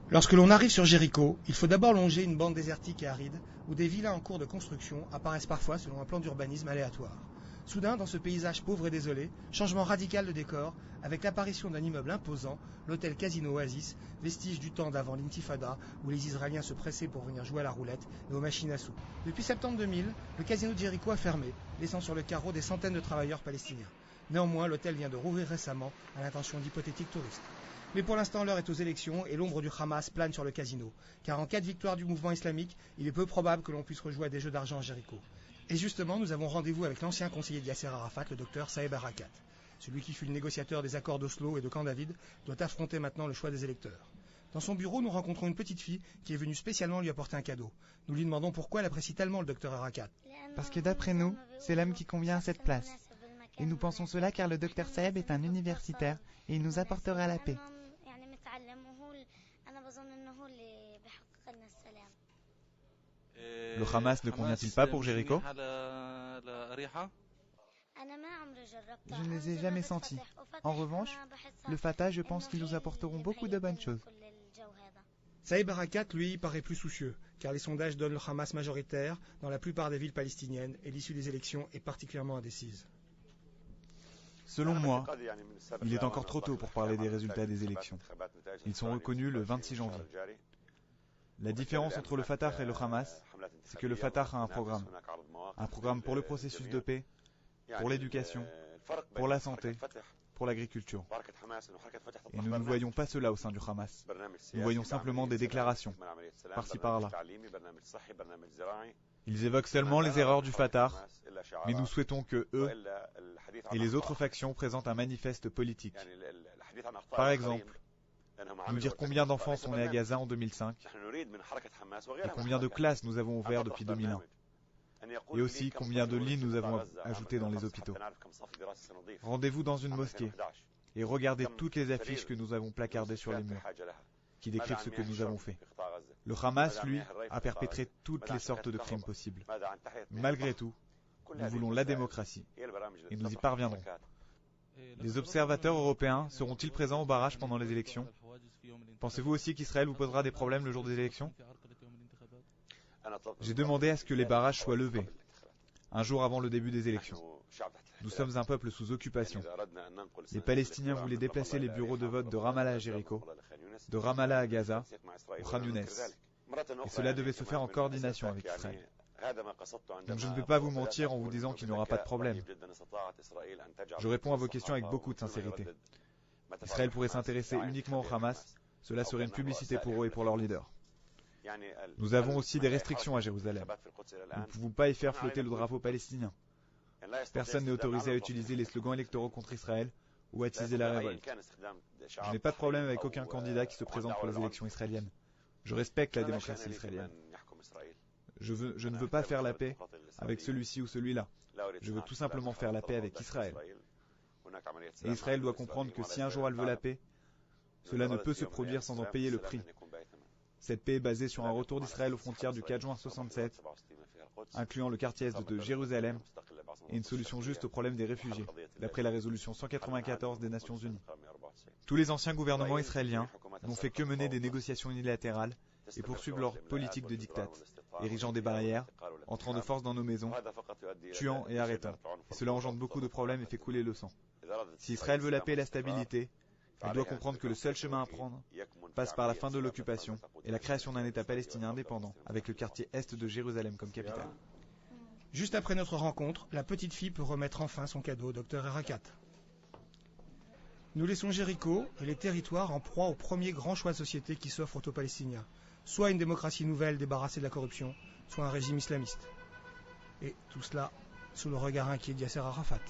Lorsque l'on arrive sur Jéricho, il faut d'abord longer une bande désertique et aride, où des villas en cours de construction apparaissent parfois selon un plan d'urbanisme aléatoire. Soudain, dans ce paysage pauvre et désolé, changement radical de décor, avec l'apparition d'un immeuble imposant, l'hôtel Casino Oasis, vestige du temps d'avant l'intifada, où les Israéliens se pressaient pour venir jouer à la roulette et aux machines à sous. Depuis septembre 2000, le casino de Jéricho a fermé, laissant sur le carreau des centaines de travailleurs palestiniens. Néanmoins, l'hôtel vient de rouvrir récemment, à l'intention d'hypothétiques touristes. Mais pour l'instant, l'heure est aux élections et l'ombre du Hamas plane sur le casino. Car en cas de victoire du mouvement islamique, il est peu probable que l'on puisse rejouer à des jeux d'argent à Jéricho. Et justement, nous avons rendez-vous avec l'ancien conseiller de Yasser Arafat, le docteur Saeb Erekat. Celui qui fut le négociateur des accords d'Oslo et de Camp David doit affronter maintenant le choix des électeurs. Dans son bureau, nous rencontrons une petite fille qui est venue spécialement lui apporter un cadeau. Nous lui demandons pourquoi elle apprécie tellement le docteur Erekat. Parce que d'après nous, c'est l'homme qui convient à cette place. Et nous pensons cela car le docteur Saeb est un universitaire et il nous apportera la paix. Le Hamas ne convient-il pas pour Jéricho? Je ne les ai jamais sentis. En revanche, le Fatah, je pense qu'ils nous apporteront beaucoup de bonnes choses. Saeb Erekat, lui, paraît plus soucieux, car les sondages donnent le Hamas majoritaire dans la plupart des villes palestiniennes et l'issue des élections est particulièrement indécise. Selon moi, il est encore trop tôt pour parler des résultats des élections. Ils sont reconnus le 26 janvier. La différence entre le Fatah et le Hamas, c'est que le Fatah a un programme pour le processus de paix, pour l'éducation, pour la santé, pour l'agriculture. Et nous ne voyons pas cela au sein du Hamas. Nous voyons simplement des déclarations, par-ci par-là. Ils évoquent seulement les erreurs du Fatah, mais nous souhaitons que eux et les autres factions présentent un manifeste politique. Par exemple, nous dire combien d'enfants sont nés à Gaza en 2005 et combien de classes nous avons ouvertes depuis 2001 et aussi combien de lits nous avons ajoutés dans les hôpitaux. Rendez-vous dans une mosquée et regardez toutes les affiches que nous avons placardées sur les murs qui décrivent ce que nous avons fait. Le Hamas, lui, a perpétré toutes les sortes de crimes possibles. Malgré tout, nous voulons la démocratie et nous y parviendrons. Les observateurs européens seront-ils présents au barrage pendant les élections? Pensez-vous aussi qu'Israël vous posera des problèmes le jour des élections? J'ai demandé à ce que les barrages soient levés, un jour avant le début des élections. Nous sommes un peuple sous occupation. Les Palestiniens voulaient déplacer les bureaux de vote de Ramallah à Jéricho, de Ramallah à Gaza, au Khan Younes. Et cela devait se faire en coordination avec Israël. Donc je ne peux pas vous mentir en vous disant qu'il n'y aura pas de problème. Je réponds à vos questions avec beaucoup de sincérité. Israël pourrait s'intéresser uniquement au Hamas, cela serait une publicité pour eux et pour leurs leaders. Nous avons aussi des restrictions à Jérusalem. Nous ne pouvons pas y faire flotter le drapeau palestinien. Personne n'est autorisé à utiliser les slogans électoraux contre Israël ou à attiser la révolte. Je n'ai pas de problème avec aucun candidat qui se présente pour les élections israéliennes. Je respecte la démocratie israélienne. Je ne veux pas faire la paix avec celui-ci ou celui-là. Je veux tout simplement faire la paix avec Israël. Et Israël doit comprendre que si un jour elle veut la paix, cela ne peut se produire sans en payer le prix. Cette paix est basée sur un retour d'Israël aux frontières du 4 juin 67, incluant le quartier est de Jérusalem, et une solution juste au problème des réfugiés, d'après la résolution 194 des Nations Unies. Tous les anciens gouvernements israéliens n'ont fait que mener des négociations unilatérales et poursuivre leur politique de diktat, érigeant des barrières, entrant de force dans nos maisons, tuant et arrêtant. Et cela engendre beaucoup de problèmes et fait couler le sang. Si Israël veut la paix et la stabilité, elle doit comprendre que le seul chemin à prendre passe par la fin de l'occupation et la création d'un État palestinien indépendant, avec le quartier est de Jérusalem comme capitale. Juste après notre rencontre, la petite fille peut remettre enfin son cadeau au docteur Erekat. Nous laissons Jéricho et les territoires en proie au premier grand choix de société qui s'offre aux Palestiniens. Soit une démocratie nouvelle débarrassée de la corruption, soit un régime islamiste. Et tout cela sous le regard inquiet de Yasser Arafat.